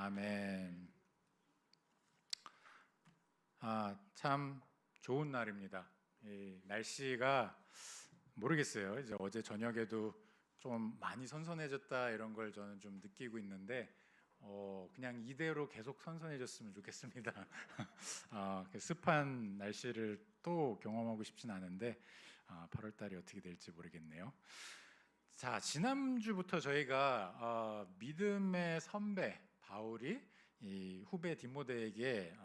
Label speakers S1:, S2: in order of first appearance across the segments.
S1: 아멘. 참 좋은 날입니다. 이 날씨가 모르겠어요. 이제 어제 저녁에도 좀 많이 선선해졌다 이런 걸 저는 좀 느끼고 있는데 그냥 이대로 계속 선선해졌으면 좋겠습니다. 습한 날씨를 또 경험하고 싶진 않은데 8월 달이 어떻게 될지 모르겠네요. 자, 지난주부터 저희가 믿음의 선배 바울이 이 후배 디모데에게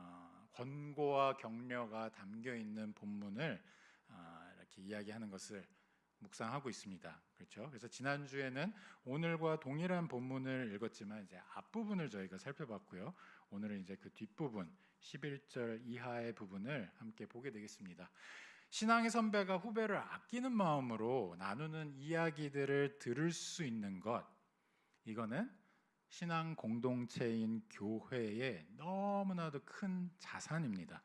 S1: 권고와 격려가 담겨 있는 본문을 이렇게 이야기하는 것을 묵상하고 있습니다. 그렇죠? 그래서 지난주에는 오늘과 동일한 본문을 읽었지만 이제 앞부분을 저희가 살펴봤고요. 오늘은 이제 그 뒷부분 11절 이하의 부분을 함께 보게 되겠습니다. 신앙의 선배가 후배를 아끼는 마음으로 나누는 이야기들을 들을 수 있는 것, 이거는 신앙 공동체인 교회의 너무나도 큰 자산입니다.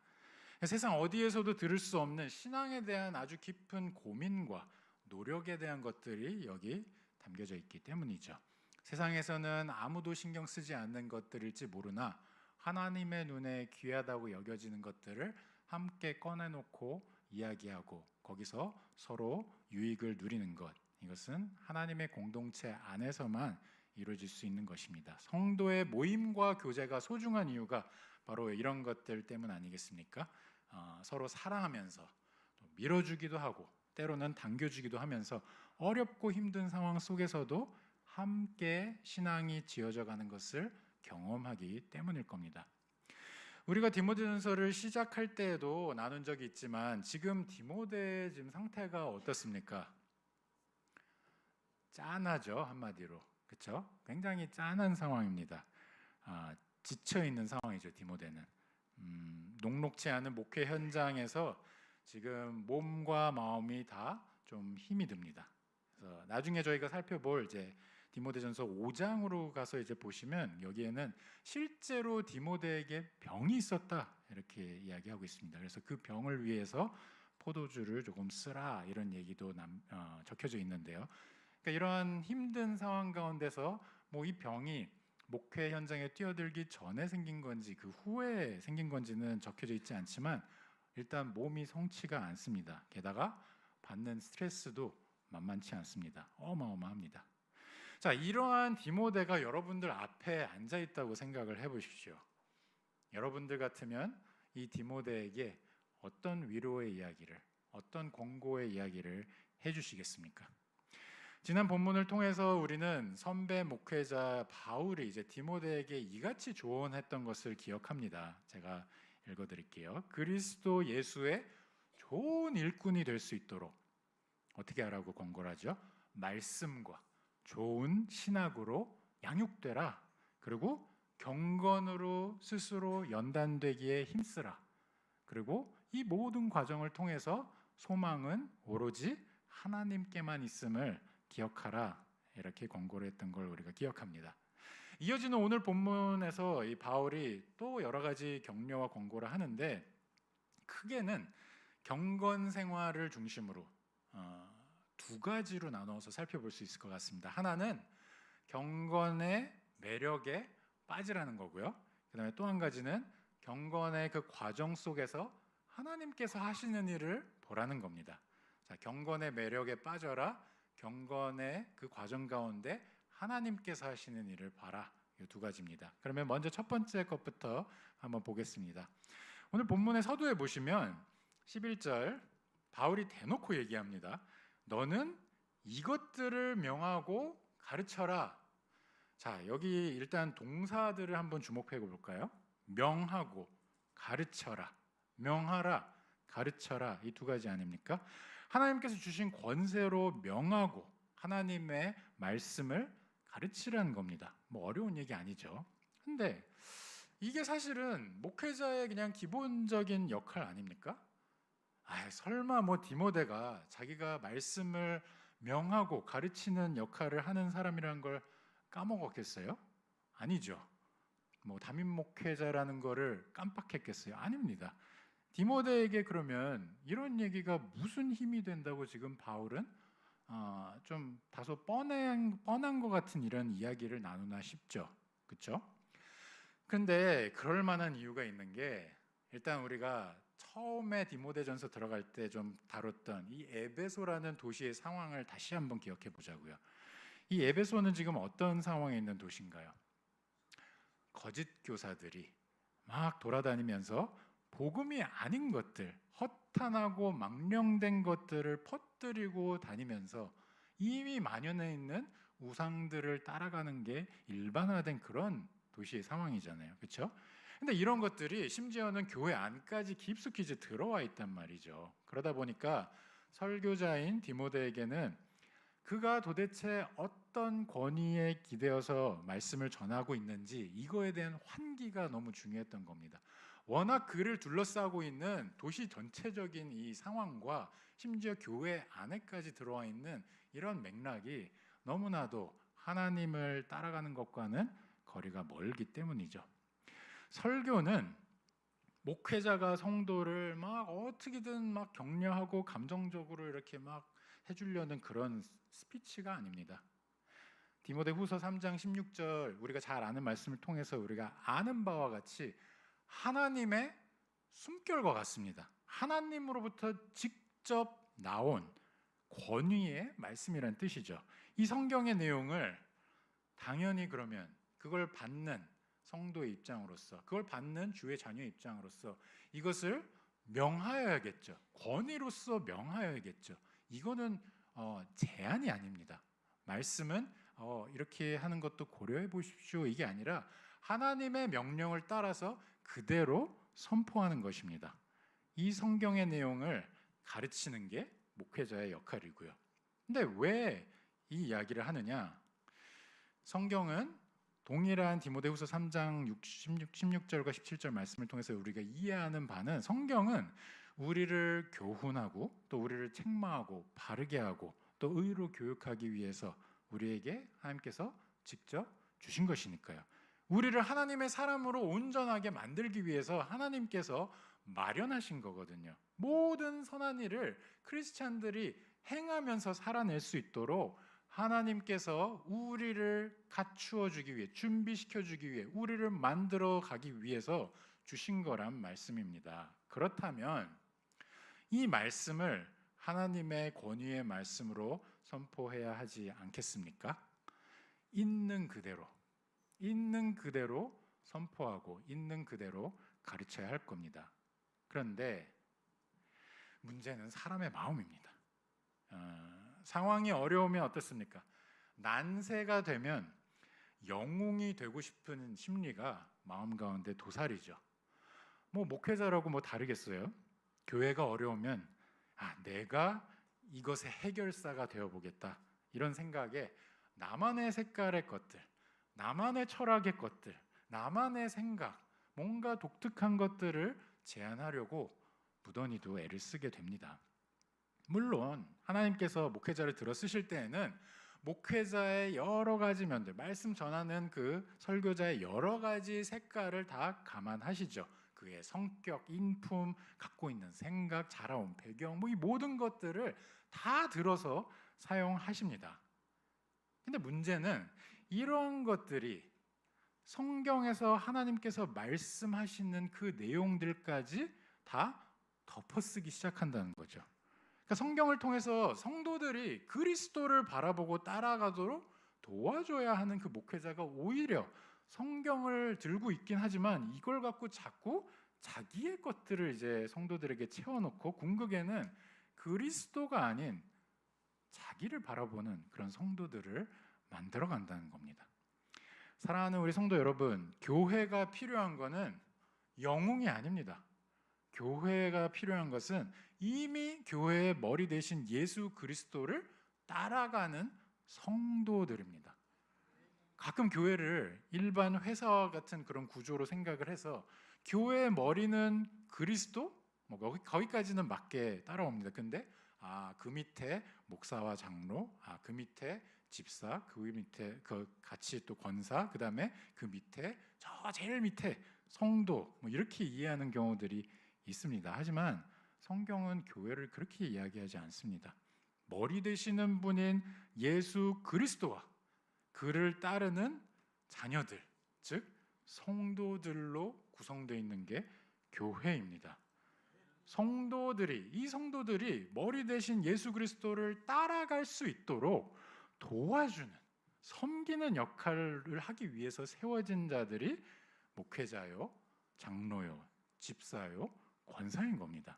S1: 세상 어디에서도 들을 수 없는 신앙에 대한 아주 깊은 고민과 노력에 대한 것들이 여기 담겨져 있기 때문이죠. 세상에서는 아무도 신경 쓰지 않는 것들일지 모르나 하나님의 눈에 귀하다고 여겨지는 것들을 함께 꺼내놓고 이야기하고 거기서 서로 유익을 누리는 것, 이것은 하나님의 공동체 안에서만 이루어질 수 있는 것입니다. 성도의 모임과 교제가 소중한 이유가 바로 이런 것들 때문 아니겠습니까? 서로 사랑하면서 또 밀어주기도 하고 때로는 당겨주기도 하면서 어렵고 힘든 상황 속에서도 함께 신앙이 지어져 가는 것을 경험하기 때문일 겁니다. 우리가 디모데전서를 시작할 때에도 나눈 적이 있지만 지금 디모데의 지금 상태가 어떻습니까? 짠하죠, 한마디로. 그렇죠? 굉장히 짠한 상황입니다. 지쳐 있는 상황이죠, 디모데는. 녹록치 않은 목회 현장에서 지금 몸과 마음이 다 좀 힘이 듭니다. 그래서 나중에 저희가 살펴볼 이제 디모데전서 5장으로 가서 이제 보시면 여기에는 실제로 디모데에게 병이 있었다 이렇게 이야기하고 있습니다. 그래서 그 병을 위해서 포도주를 조금 쓰라 이런 얘기도 적혀져 있는데요. 그러니까 이러한 힘든 상황 가운데서 뭐 이 병이 목회 현장에 뛰어들기 전에 생긴 건지 그 후에 생긴 건지는 적혀져 있지 않지만 일단 몸이 성치가 않습니다. 게다가 받는 스트레스도 만만치 않습니다. 어마어마합니다. 자, 이러한 디모데가 여러분들 앞에 앉아 있다고 생각을 해보십시오. 여러분들 같으면 이 디모데에게 어떤 위로의 이야기를, 어떤 권고의 이야기를 해주시겠습니까? 지난 본문을 통해서 우리는 선배 목회자 바울이 이제 디모데에게 이같이 조언했던 것을 기억합니다. 제가 읽어드릴게요. 그리스도 예수의 좋은 일꾼이 될 수 있도록 어떻게 하라고 권고를 하죠? 말씀과 좋은 신학으로 양육되라. 그리고 경건으로 스스로 연단되기에 힘쓰라. 그리고 이 모든 과정을 통해서 소망은 오로지 하나님께만 있음을 기억하라. 이렇게 권고를 했던 걸 우리가 기억합니다. 이어지는 오늘 본문에서 이 바울이 또 여러 가지 격려와 권고를 하는데 크게는 경건 생활을 중심으로 두 가지로 나눠서 살펴볼 수 있을 것 같습니다. 하나는 경건의 매력에 빠지라는 거고요. 그다음에 또 한 가지는 경건의 그 과정 속에서 하나님께서 하시는 일을 보라는 겁니다. 자, 경건의 매력에 빠져라. 경건의 그 과정 가운데 하나님께서 하시는 일을 봐라. 이 두 가지입니다. 그러면 먼저 첫 번째 것부터 한번 보겠습니다. 오늘 본문의 서두에 보시면 11절 바울이 대놓고 얘기합니다. 너는 이것들을 명하고 가르쳐라. 자, 여기 일단 동사들을 한번 주목해 볼까요? 명하고 가르쳐라. 명하라, 가르쳐라. 이 두 가지 아닙니까? 하나님께서 주신 권세로 명하고 하나님의 말씀을 가르치라는 겁니다. 뭐 어려운 얘기 아니죠. 근데 이게 사실은 목회자의 그냥 기본적인 역할 아닙니까? 설마 뭐 디모데가 자기가 말씀을 명하고 가르치는 역할을 하는 사람이라는 걸 까먹었겠어요? 아니죠. 뭐 담임 목회자라는 거를 깜빡했겠어요? 아닙니다. 디모데에게 그러면 이런 얘기가 무슨 힘이 된다고 지금 바울은 좀 다소 뻔한 것 같은 이런 이야기를 나누나 싶죠. 그렇죠? 근데 그럴 만한 이유가 있는 게, 일단 우리가 처음에 디모데전서 들어갈 때 좀 다뤘던 이 에베소라는 도시의 상황을 다시 한번 기억해 보자고요. 이 에베소는 지금 어떤 상황에 있는 도시인가요? 거짓 교사들이 막 돌아다니면서 복음이 아닌 것들, 허탄하고 망령된 것들을 퍼뜨리고 다니면서 이미 만연해 있는 우상들을 따라가는 게 일반화된 그런 도시의 상황이잖아요. 그렇죠? 근데 이런 것들이 심지어는 교회 안까지 깊숙이 이제 들어와 있단 말이죠. 그러다 보니까 설교자인 디모데에게는 그가 도대체 어떤 권위에 기대어서 말씀을 전하고 있는지 이거에 대한 환기가 너무 중요했던 겁니다. 워낙 그를 둘러싸고 있는 도시 전체적인 이 상황과 심지어 교회 안에까지 들어와 있는 이런 맥락이 너무나도 하나님을 따라가는 것과는 거리가 멀기 때문이죠. 설교는 목회자가 성도를 막 어떻게든 막 격려하고 감정적으로 이렇게 막 해주려는 그런 스피치가 아닙니다. 디모데후서 3장 16절, 우리가 잘 아는 말씀을 통해서 우리가 아는 바와 같이 하나님의 숨결과 같습니다. 하나님으로부터 직접 나온 권위의 말씀이란 뜻이죠. 이 성경의 내용을 당연히 그러면 그걸 받는 성도의 입장으로서, 그걸 받는 주의 자녀의 입장으로서 이것을 명하여야겠죠. 권위로서 명하여야겠죠. 이거는 제한이 아닙니다. 말씀은 이렇게 하는 것도 고려해 보십시오, 이게 아니라 하나님의 명령을 따라서 그대로 선포하는 것입니다. 이 성경의 내용을 가르치는 게 목회자의 역할이고요. 근데 왜 이 이야기를 하느냐? 성경은 동일한 디모데후서 3장 16절과 17절 말씀을 통해서 우리가 이해하는 바는, 성경은 우리를 교훈하고 또 우리를 책망하고 바르게 하고 또 의로 교육하기 위해서 우리에게 하나님께서 직접 주신 것이니까요. 우리를 하나님의 사람으로 온전하게 만들기 위해서 하나님께서 마련하신 거거든요. 모든 선한 일을 크리스찬들이 행하면서 살아낼 수 있도록 하나님께서 우리를 갖추어 주기 위해, 준비시켜 주기 위해, 우리를 만들어 가기 위해서 주신 거란 말씀입니다. 그렇다면 이 말씀을 하나님의 권위의 말씀으로 선포해야 하지 않겠습니까? 있는 그대로 선포하고 있는 그대로 가르쳐야 할 겁니다. 그런데 문제는 사람의 마음입니다. 상황이 어려우면 어떻습니까? 난세가 되면 영웅이 되고 싶은 심리가 마음 가운데 도사리죠. 목회자라고 다르겠어요? 교회가 어려우면 내가 이것의 해결사가 되어보겠다, 이런 생각에 나만의 색깔의 것들, 나만의 철학의 것들, 나만의 생각, 뭔가 독특한 것들을 제안하려고 무던히도 애를 쓰게 됩니다. 물론 하나님께서 목회자를 들어 쓰실 때에는 목회자의 여러 가지 면들, 말씀 전하는 그 설교자의 여러 가지 색깔을 다 감안하시죠. 그의 성격, 인품, 갖고 있는 생각, 자라온 배경, 이 모든 것들을 다 들어서 사용하십니다. 근데 문제는 이런 것들이 성경에서 하나님께서 말씀하시는 그 내용들까지 다 덮어쓰기 시작한다는 거죠. 그러니까 성경을 통해서 성도들이 그리스도를 바라보고 따라가도록 도와줘야 하는 그 목회자가 오히려 성경을 들고 있긴 하지만 이걸 갖고 자꾸 자기의 것들을 이제 성도들에게 채워놓고 궁극에는 그리스도가 아닌 자기를 바라보는 그런 성도들을 만들어 간다는 겁니다. 사랑하는 우리 성도 여러분, 교회가 필요한 것은 영웅이 아닙니다. 교회가 필요한 것은 이미 교회의 머리 대신 예수 그리스도를 따라가는 성도들입니다. 가끔 교회를 일반 회사와 같은 그런 구조로 생각을 해서 교회의 머리는 그리스도? 거기까지는 맞게 따라옵니다. 근데 그 밑에 목사와 장로, 그 밑에 집사, 그 밑에 같이 또 권사, 그 다음에 그 밑에 저 제일 밑에 성도, 이렇게 이해하는 경우들이 있습니다. 하지만 성경은 교회를 그렇게 이야기하지 않습니다. 머리 되시는 분인 예수 그리스도와 그를 따르는 자녀들, 즉 성도들로 구성되어 있는 게 교회입니다. 이 성도들이 머리 대신 예수 그리스도를 따라갈 수 있도록 도와주는, 섬기는 역할을 하기 위해서 세워진 자들이 목회자요, 장로요, 집사요, 권사인 겁니다.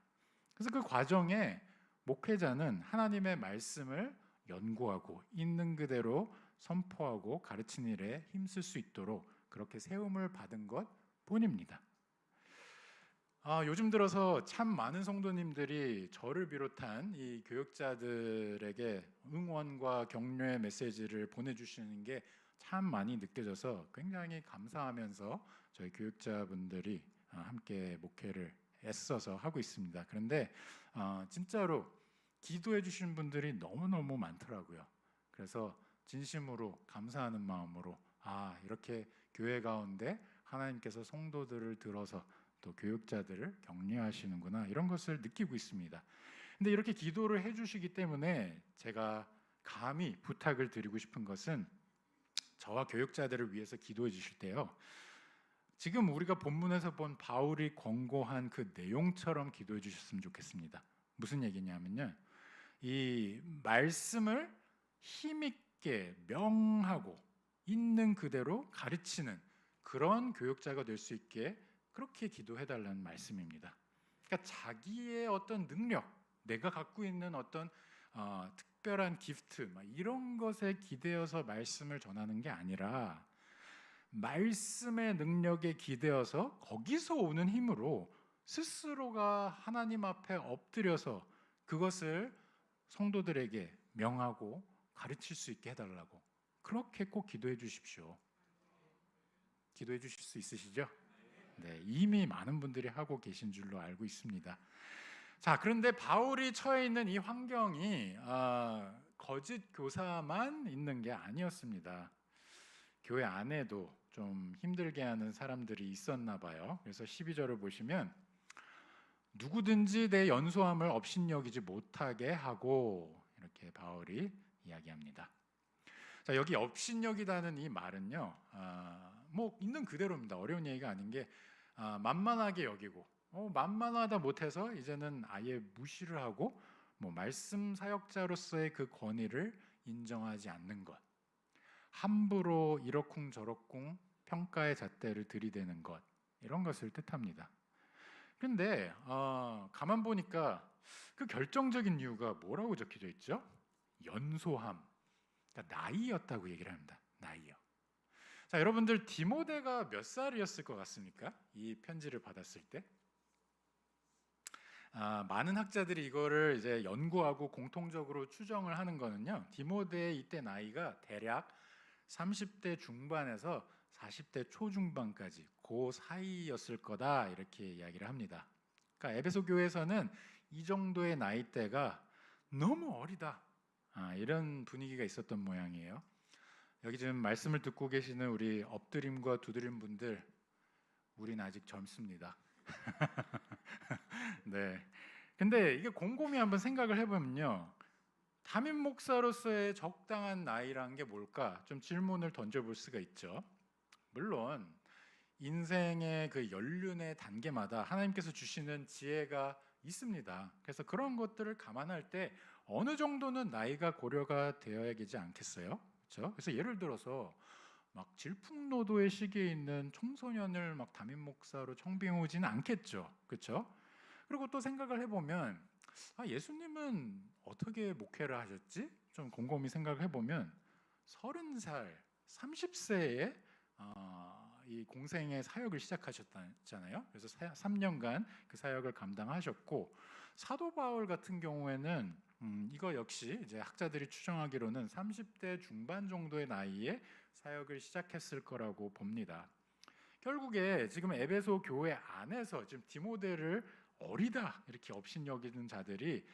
S1: 그래서 그 과정에 목회자는 하나님의 말씀을 연구하고 있는 그대로 선포하고 가르치는 일에 힘쓸 수 있도록 그렇게 세움을 받은 것 뿐입니다. 요즘 들어서 참 많은 성도님들이 저를 비롯한 이 교육자들에게 응원과 격려의 메시지를 보내주시는 게 참 많이 느껴져서 굉장히 감사하면서 저희 교육자분들이 함께 목회를 애써서 하고 있습니다. 그런데 진짜로 기도해 주신 분들이 너무너무 많더라고요. 그래서 진심으로 감사하는 마음으로 이렇게 교회 가운데 하나님께서 성도들을 들어서 또 교육자들을 격려하시는구나, 이런 것을 느끼고 있습니다. 근데 이렇게 기도를 해주시기 때문에 제가 감히 부탁을 드리고 싶은 것은, 저와 교육자들을 위해서 기도해 주실 때요, 지금 우리가 본문에서 본 바울이 권고한 그 내용처럼 기도해 주셨으면 좋겠습니다. 무슨 얘기냐면요, 이 말씀을 힘있게 명하고 있는 그대로 가르치는 그런 교육자가 될 수 있게 그렇게 기도해달라는 말씀입니다. 그러니까 자기의 어떤 능력, 내가 갖고 있는 어떤 특별한 기프트, 이런 것에 기대어서 말씀을 전하는 게 아니라 말씀의 능력에 기대어서 거기서 오는 힘으로 스스로가 하나님 앞에 엎드려서 그것을 성도들에게 명하고 가르칠 수 있게 해달라고, 그렇게 꼭 기도해 주십시오. 기도해 주실 수 있으시죠? 네, 이미 많은 분들이 하고 계신 줄로 알고 있습니다. 자, 그런데 바울이 처해 있는 이 환경이 거짓 교사만 있는 게 아니었습니다. 교회 안에도 좀 힘들게 하는 사람들이 있었나 봐요. 그래서 12절을 보시면 누구든지 내 연소함을 업신여기지 못하게 하고, 이렇게 바울이 이야기합니다. 자, 여기 업신여기다는 이 말은요, 뭐 있는 그대로입니다. 어려운 얘기가 아닌 게 만만하게 여기고, 만만하다 못해서 이제는 아예 무시를 하고, 뭐 말씀 사역자로서의 그 권위를 인정하지 않는 것, 함부로 이러쿵저러쿵 평가의 잣대를 들이대는 것, 이런 것을 뜻합니다. 그런데 가만 보니까 그 결정적인 이유가 뭐라고 적혀져 있죠? 연소함, 그러니까 나이였다고 얘기를 합니다. 나이요. 자, 여러분들 디모데가 몇 살이었을 것 같습니까? 이 편지를 받았을 때? 많은 학자들이 이거를 이제 연구하고 공통적으로 추정을 하는 거는요, 디모데의 이때 나이가 대략 30대 중반에서 40대 초중반까지 그 사이였을 거다, 이렇게 이야기를 합니다. 그러니까 에베소 교회에서는 이 정도의 나이대가 너무 어리다, 이런 분위기가 있었던 모양이에요. 여기 지금 말씀을 듣고 계시는 우리 엎드림과 두드림 분들, 우린 아직 젊습니다. 네. 근데 이게 곰곰이 한번 생각을 해보면요, 담임 목사로서의 적당한 나이란 게 뭘까? 좀 질문을 던져볼 수가 있죠. 물론 인생의 그 연륜의 단계마다 하나님께서 주시는 지혜가 있습니다. 그래서 그런 것들을 감안할 때 어느 정도는 나이가 고려가 되어야 되지 않겠어요? 그렇죠? 그래서 예를 들어서 막 질풍노도의 시기에 있는 청소년을 막 담임 목사로 청빙해 오지는 않겠죠, 그렇죠? 그리고 또 생각을 해보면 예수님은 어떻게 목회를 하셨지? 좀 곰곰이 생각을 해보면 30살, 30세에 이 공생의 사역을 시작하셨잖아요. 그래서 3년간 그 사역을 감당하셨고, 사도 바울 같은 경우에는 이거 역시 이제 학자들이 추정하기로는 30대 중반 정도의 나이에 사역을 시작했을 거라고 봅니다. 결국에 지금 에베소 교회 안에서 지금 디모데를 어리다 이렇게 업신여기는 자들이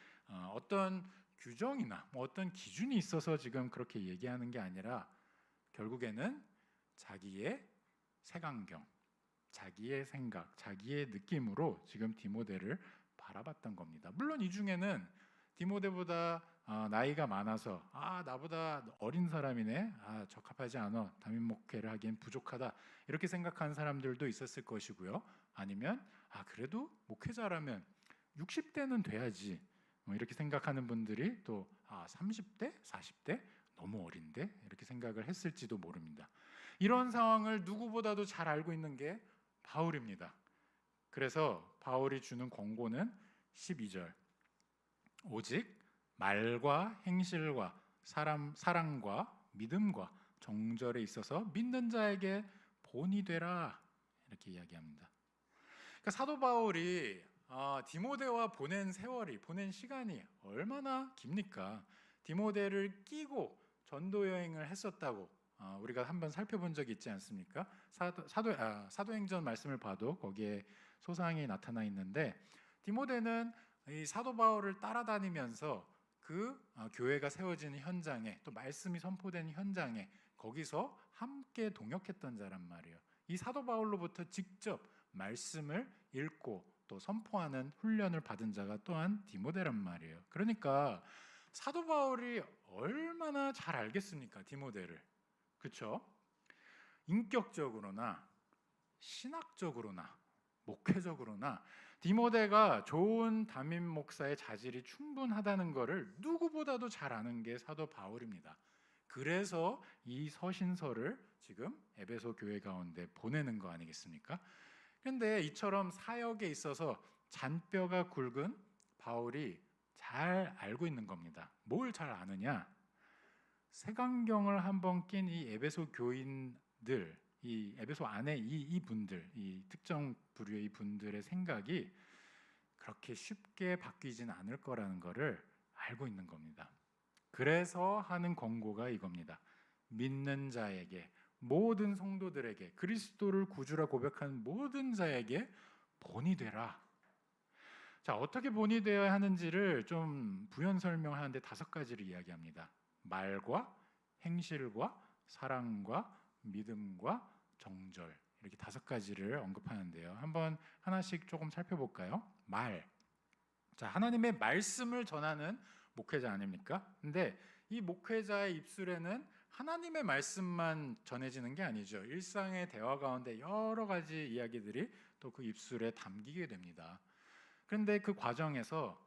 S1: 어떤 규정이나 어떤 기준이 있어서 지금 그렇게 얘기하는 게 아니라 결국에는 자기의 색안경, 자기의 생각, 자기의 느낌으로 지금 디모데를 바라봤던 겁니다. 물론 이 중에는 디모데보다 나이가 많아서 나보다 어린 사람이네, 적합하지 않아, 담임 목회를 하기엔 부족하다 이렇게 생각하는 사람들도 있었을 것이고요. 아니면 그래도 목회자라면 60대는 돼야지 이렇게 생각하는 분들이 또 30대, 40대 너무 어린데 이렇게 생각을 했을지도 모릅니다. 이런 상황을 누구보다도 잘 알고 있는 게 바울입니다. 그래서 바울이 주는 권고는 12절, 오직 말과 행실과 사랑과 믿음과 정절에 있어서 믿는 자에게 본이 되라 이렇게 이야기합니다. 그러니까 사도 바울이 디모데와 보낸 세월이, 보낸 시간이 얼마나 깁니까? 디모데를 끼고 전도 여행을 했었다고 우리가 한번 살펴본 적이 있지 않습니까? 사도행전 말씀을 봐도 거기에 소상히 나타나 있는데, 디모데는 이 사도 바울을 따라다니면서 그 교회가 세워지는 현장에, 또 말씀이 선포되는 현장에 거기서 함께 동역했던 자란 말이에요. 이 사도 바울로부터 직접 말씀을 읽고 또 선포하는 훈련을 받은 자가 또한 디모데란 말이에요. 그러니까 사도 바울이 얼마나 잘 알겠습니까, 디모데를. 그렇죠? 인격적으로나 신학적으로나 목회적으로나 디모데가 좋은 담임 목사의 자질이 충분하다는 것을 누구보다도 잘 아는 게 사도 바울입니다. 그래서 이 서신서를 지금 에베소 교회 가운데 보내는 거 아니겠습니까? 그런데 이처럼 사역에 있어서 잔뼈가 굵은 바울이 잘 알고 있는 겁니다. 뭘 잘 아느냐? 색안경을 한번 낀 이 에베소 교인들, 이 에베소 안에 이 분들, 이 특정 부류의 이 분들의 생각이 그렇게 쉽게 바뀌지는 않을 거라는 것을 알고 있는 겁니다. 그래서 하는 권고가 이겁니다. 믿는 자에게, 모든 성도들에게, 그리스도를 구주라 고백하는 모든 자에게 본이 되라. 자, 어떻게 본이 되어야 하는지를 좀 부연 설명하는데 5가지를 이야기합니다. 말과 행실과 사랑과 믿음과 정절, 이렇게 5가지를 언급하는데요. 한번 하나씩 조금 살펴볼까요? 말. 자, 하나님의 말씀을 전하는 목회자 아닙니까? 근데 이 목회자의 입술에는 하나님의 말씀만 전해지는 게 아니죠. 일상의 대화 가운데 여러 가지 이야기들이 또 그 입술에 담기게 됩니다. 그런데 그 과정에서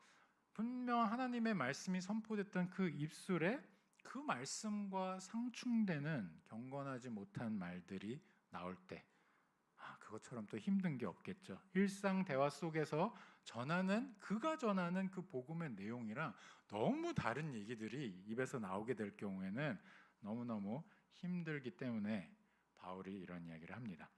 S1: 분명 하나님의 말씀이 선포됐던 그 입술에 그 말씀과 상충되는 경건하지 못한 말들이 나올 때 그것처럼 또 힘든 게 없겠죠. 일상 대화 속에서 그가 전하는 그 복음의 내용이랑 너무 다른 얘기들이 입에서 나오게 될 경우에는 너무너무 힘들기 때문에 바울이 이런 이야기를 합니다.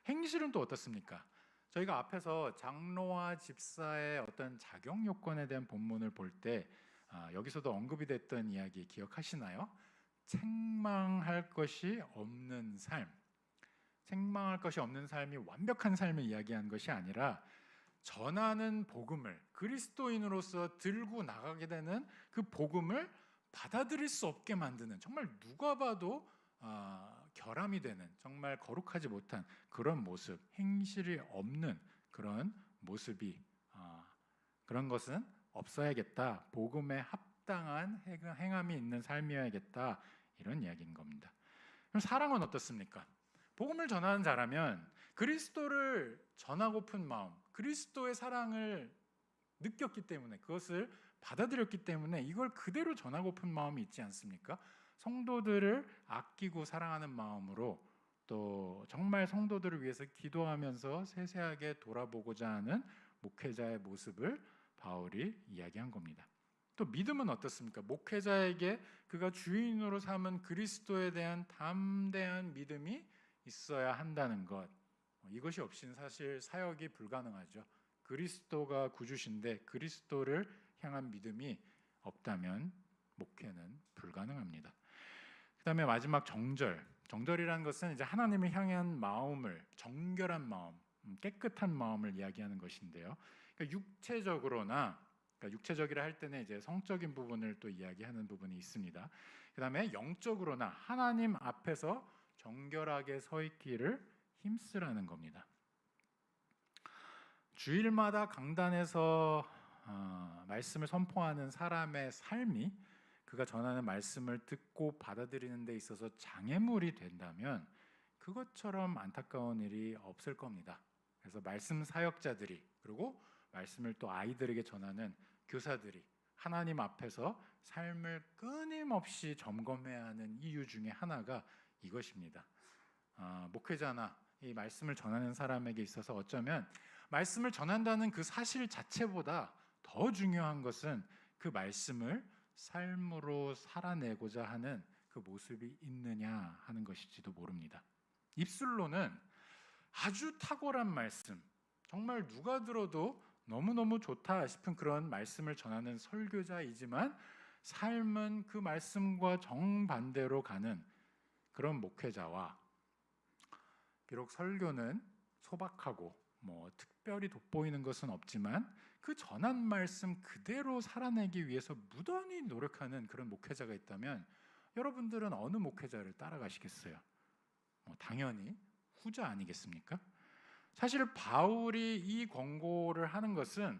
S1: 행실은 또 어떻습니까? 저희가 앞에서 장로와 집사의 어떤 자격 요건에 대한 본문을 볼 때 여기서도 언급이 됐던 이야기 기억하시나요? 책망할 것이 없는 삶. 책망할 것이 없는 삶이 완벽한 삶을 이야기한 것이 아니라 전하는 복음을, 그리스도인으로서 들고 나가게 되는 그 복음을 받아들일 수 없게 만드는, 정말 누가 봐도 결함이 되는, 정말 거룩하지 못한 그런 모습, 행실이 없는 그런 모습이, 그런 것은 없어야겠다. 복음에 합당한 행함이 있는 삶이어야겠다. 이런 이야기인 겁니다. 그럼 사랑은 어떻습니까? 복음을 전하는 자라면 그리스도를 전하고픈 마음, 그리스도의 사랑을 느꼈기 때문에, 그것을 받아들였기 때문에 이걸 그대로 전하고픈 마음이 있지 않습니까? 성도들을 아끼고 사랑하는 마음으로, 또 정말 성도들을 위해서 기도하면서 세세하게 돌아보고자 하는 목회자의 모습을 바울이 이야기한 겁니다. 또 믿음은 어떻습니까? 목회자에게 그가 주인으로 삼은 그리스도에 대한 담대한 믿음이 있어야 한다는 것, 이것이 없이는 사실 사역이 불가능하죠. 그리스도가 구주신데 그리스도를 향한 믿음이 없다면 목회는 불가능합니다. 그 다음에 마지막 정절이라는 것은 이제 하나님을 향한 마음을, 정결한 마음, 깨끗한 마음을 이야기하는 것인데요. 그러니까 육체적이라 할 때는 이제 성적인 부분을 또 이야기하는 부분이 있습니다. 그 다음에 영적으로나 하나님 앞에서 정결하게 서 있기를 힘쓰라는 겁니다. 주일마다 강단에서 말씀을 선포하는 사람의 삶이 그가 전하는 말씀을 듣고 받아들이는 데 있어서 장애물이 된다면 그것처럼 안타까운 일이 없을 겁니다. 그래서 말씀 사역자들이, 그리고 말씀을 또 아이들에게 전하는 교사들이 하나님 앞에서 삶을 끊임없이 점검해야 하는 이유 중에 하나가 이것입니다. 목회자나 이 말씀을 전하는 사람에게 있어서 어쩌면 말씀을 전한다는 그 사실 자체보다 더 중요한 것은 그 말씀을 삶으로 살아내고자 하는 그 모습이 있느냐 하는 것일지도 모릅니다. 입술로는 아주 탁월한 말씀, 정말 누가 들어도 너무너무 좋다 싶은 그런 말씀을 전하는 설교자이지만 삶은 그 말씀과 정반대로 가는 그런 목회자와, 비록 설교는 소박하고 특별히 돋보이는 것은 없지만 그 전한 말씀 그대로 살아내기 위해서 무던히 노력하는 그런 목회자가 있다면 여러분들은 어느 목회자를 따라가시겠어요? 당연히 후자 아니겠습니까? 사실 바울이 이 권고를 하는 것은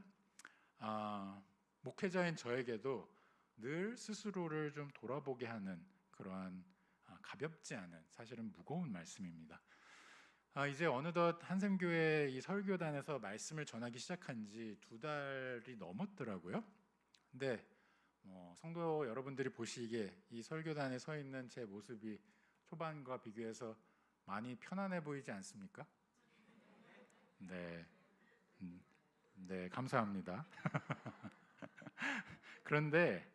S1: 목회자인 저에게도 늘 스스로를 좀 돌아보게 하는 그러한 가볍지 않은, 사실은 무거운 말씀입니다. 이제 어느덧 한샘교회 이 설교단에서 말씀을 전하기 시작한 지 2달이 넘었더라고요. 근데 성도 여러분들이 보시기에 이 설교단에 서 있는 제 모습이 초반과 비교해서 많이 편안해 보이지 않습니까? 네, 네, 감사합니다. 그런데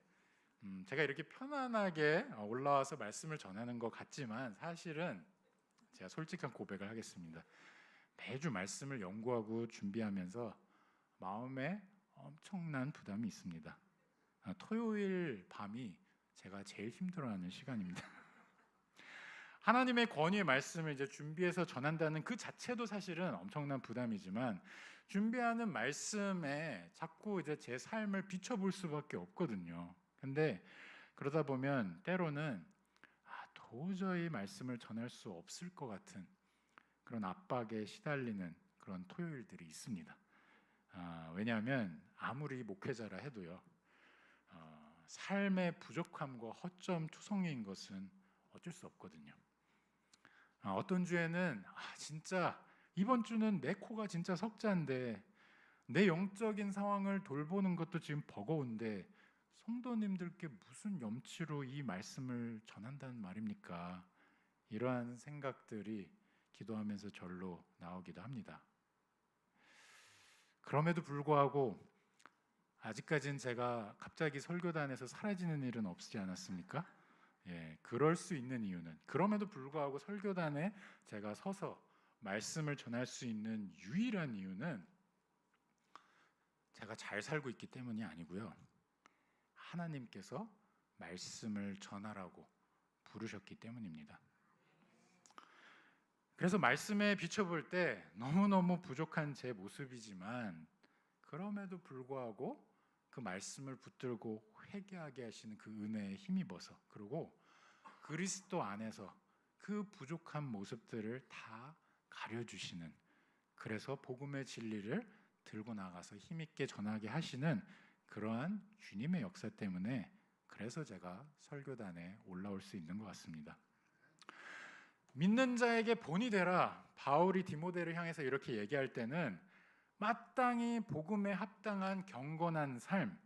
S1: 제가 이렇게 편안하게 올라와서 말씀을 전하는 것 같지만 사실은 제가 솔직한 고백을 하겠습니다. 매주 말씀을 연구하고 준비하면서 마음에 엄청난 부담이 있습니다. 토요일 밤이 제가 제일 힘들어하는 시간입니다. 하나님의 권위의 말씀을 이제 준비해서 전한다는 그 자체도 사실은 엄청난 부담이지만 준비하는 말씀에 자꾸 이제 제 삶을 비춰볼 수밖에 없거든요. 근데 그러다 보면 때로는 도저히 말씀을 전할 수 없을 것 같은 그런 압박에 시달리는 그런 토요일들이 있습니다. 왜냐하면 아무리 목회자라 해도요, 삶의 부족함과 허점투성이인 것은 어쩔 수 없거든요. 어떤 주에는 진짜 이번 주는 내 코가 진짜 석자인데 내 영적인 상황을 돌보는 것도 지금 버거운데 성도님들께 무슨 염치로 이 말씀을 전한다는 말입니까? 이러한 생각들이 기도하면서 절로 나오기도 합니다. 그럼에도 불구하고 아직까지는 제가 갑자기 설교단에서 사라지는 일은 없지 않았습니까? 그럴 수 있는 이유는, 그럼에도 불구하고 설교단에 제가 서서 말씀을 전할 수 있는 유일한 이유는 제가 잘 살고 있기 때문이 아니고요, 하나님께서 말씀을 전하라고 부르셨기 때문입니다. 그래서 말씀에 비춰볼 때 너무너무 부족한 제 모습이지만 그럼에도 불구하고 그 말씀을 붙들고 회개하게 하시는 그 은혜에 힘입어서, 그리고 그리스도 안에서 그 부족한 모습들을 다 가려주시는, 그래서 복음의 진리를 들고 나가서 힘있게 전하게 하시는 그러한 주님의 역사 때문에 그래서 제가 설교단에 올라올 수 있는 것 같습니다. 믿는 자에게 본이 되라, 바울이 디모데를 향해서 이렇게 얘기할 때는 마땅히 복음에 합당한 경건한 삶,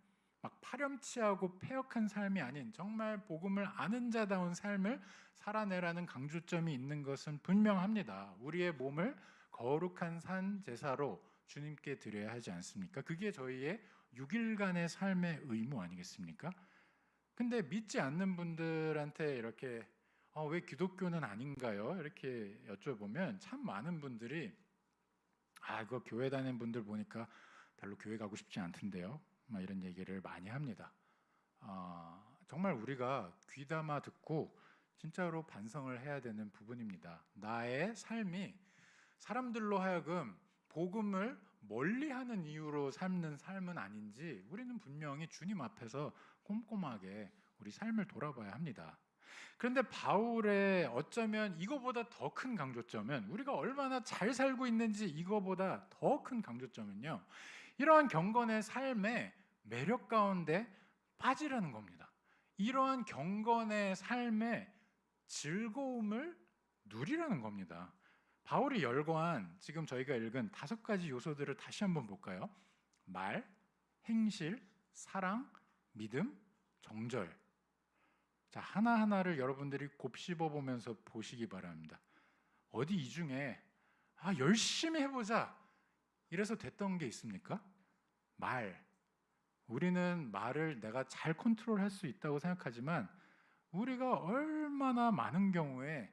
S1: 막 파렴치하고 패역한 삶이 아닌 정말 복음을 아는 자다운 삶을 살아내라는 강조점이 있는 것은 분명합니다. 우리의 몸을 거룩한 산 제사로 주님께 드려야 하지 않습니까? 그게 저희의 6일간의 삶의 의무 아니겠습니까? 근데 믿지 않는 분들한테 이렇게 왜 기독교는 아닌가요? 이렇게 여쭤보면 참 많은 분들이 그거 교회 다니는 분들 보니까 별로 교회 가고 싶지 않던데요, 이런 얘기를 많이 합니다. 정말 우리가 귀담아 듣고 진짜로 반성을 해야 되는 부분입니다. 나의 삶이 사람들로 하여금 복음을 멀리하는 이유로 삶는 삶은 아닌지 우리는 분명히 주님 앞에서 꼼꼼하게 우리 삶을 돌아봐야 합니다. 그런데 바울의 어쩌면 이거보다 더 큰 강조점은, 우리가 얼마나 잘 살고 있는지 이거보다 더 큰 강조점은요, 이러한 경건의 삶의 매력 가운데 빠지라는 겁니다. 이러한 경건의 삶의 즐거움을 누리라는 겁니다. 바울이 열거한 지금 저희가 읽은 5가지 요소들을 다시 한번 볼까요? 말, 행실, 사랑, 믿음, 정절. 자, 하나하나를 여러분들이 곱씹어 보면서 보시기 바랍니다. 어디 이 중에 열심히 해보자 이래서 됐던 게 있습니까? 말. 우리는 말을 내가 잘 컨트롤할 수 있다고 생각하지만 우리가 얼마나 많은 경우에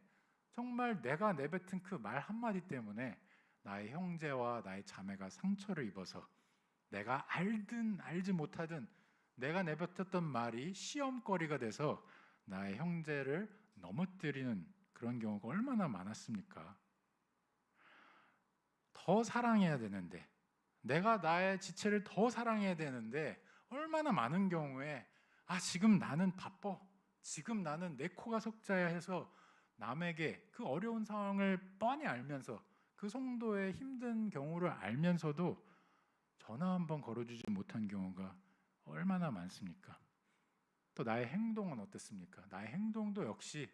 S1: 정말 내가 내뱉은 그 말 한마디 때문에 나의 형제와 나의 자매가 상처를 입어서 내가 알든 알지 못하든 내가 내뱉었던 말이 시험거리가 돼서 나의 형제를 넘어뜨리는 그런 경우가 얼마나 많았습니까? 더 사랑해야 되는데, 내가 나의 지체를 더 사랑해야 되는데 얼마나 많은 경우에 지금 나는 바빠, 지금 나는 내 코가 석자야 해서 남에게 그 어려운 상황을 뻔히 알면서 그 성도의 힘든 경우를 알면서도 전화 한번 걸어주지 못한 경우가 얼마나 많습니까? 또 나의 행동은 어떻습니까? 나의 행동도 역시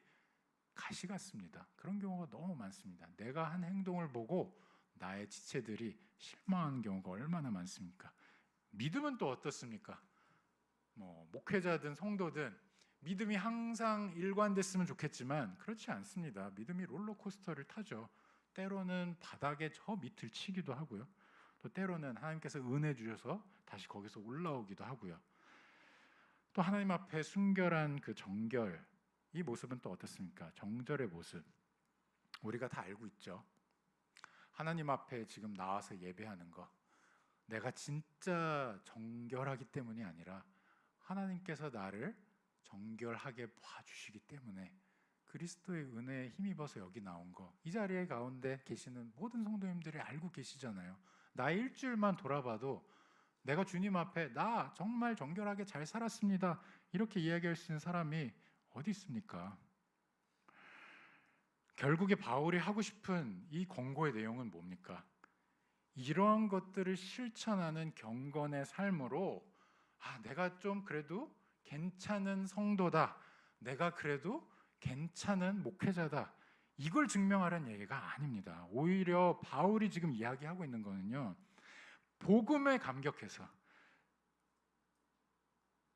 S1: 가시 같습니다. 그런 경우가 너무 많습니다. 내가 한 행동을 보고 나의 지체들이 실망하는 경우가 얼마나 많습니까? 믿음은 또 어떻습니까? 목회자든 성도든 믿음이 항상 일관됐으면 좋겠지만 그렇지 않습니다. 믿음이 롤러코스터를 타죠. 때로는 바닥에 저 밑을 치기도 하고요. 또 때로는 하나님께서 은혜 주셔서 다시 거기서 올라오기도 하고요. 또 하나님 앞에 순결한 그 정결, 이 모습은 또 어떻습니까? 정절의 모습, 우리가 다 알고 있죠. 하나님 앞에 지금 나와서 예배하는 거, 내가 진짜 정결하기 때문이 아니라 하나님께서 나를 정결하게 봐주시기 때문에 그리스도의 은혜에 힘입어서 여기 나온 거, 이 자리에 가운데 계시는 모든 성도님들이 알고 계시잖아요. 나 일주일만 돌아봐도 내가 주님 앞에 나 정말 정결하게 잘 살았습니다 이렇게 이야기할 수 있는 사람이 어디 있습니까? 결국에 바울이 하고 싶은 이 권고의 내용은 뭡니까? 이러한 것들을 실천하는 경건의 삶으로 내가 좀 그래도 괜찮은 성도다, 내가 그래도 괜찮은 목회자다, 이걸 증명하라는 얘기가 아닙니다. 오히려 바울이 지금 이야기하고 있는 거는요, 복음에 감격해서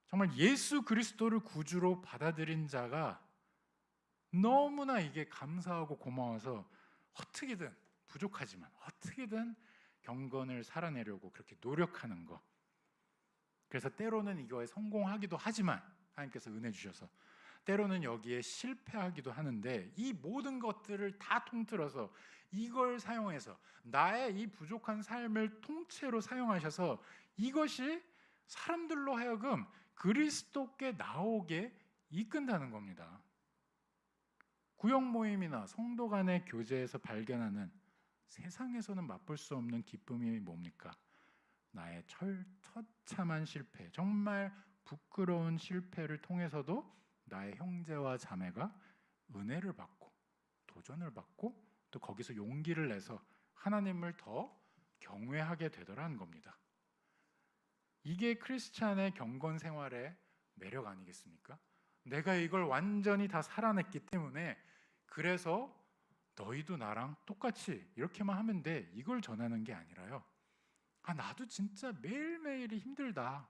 S1: 정말 예수 그리스도를 구주로 받아들인 자가 너무나 이게 감사하고 고마워서 어떻게든, 부족하지만 어떻게든 경건을 살아내려고 그렇게 노력하는 거. 그래서 때로는 이거에 성공하기도 하지만 하나님께서 은혜 주셔서 때로는 여기에 실패하기도 하는데, 이 모든 것들을 다 통틀어서 이걸 사용해서 나의 이 부족한 삶을 통째로 사용하셔서 이것이 사람들로 하여금 그리스도께 나오게 이끈다는 겁니다. 구역 모임이나 성도 간의 교제에서 발견하는 세상에서는 맛볼 수 없는 기쁨이 뭡니까? 나의 처참한 실패, 정말 부끄러운 실패를 통해서도 나의 형제와 자매가 은혜를 받고 도전을 받고 또 거기서 용기를 내서 하나님을 더 경외하게 되더라는 겁니다. 이게 크리스찬의 경건 생활의 매력 아니겠습니까? 내가 이걸 완전히 다 살아냈기 때문에 그래서 너희도 나랑 똑같이 이렇게만 하면 돼, 이걸 전하는 게 아니라요, 나도 진짜 매일매일이 힘들다,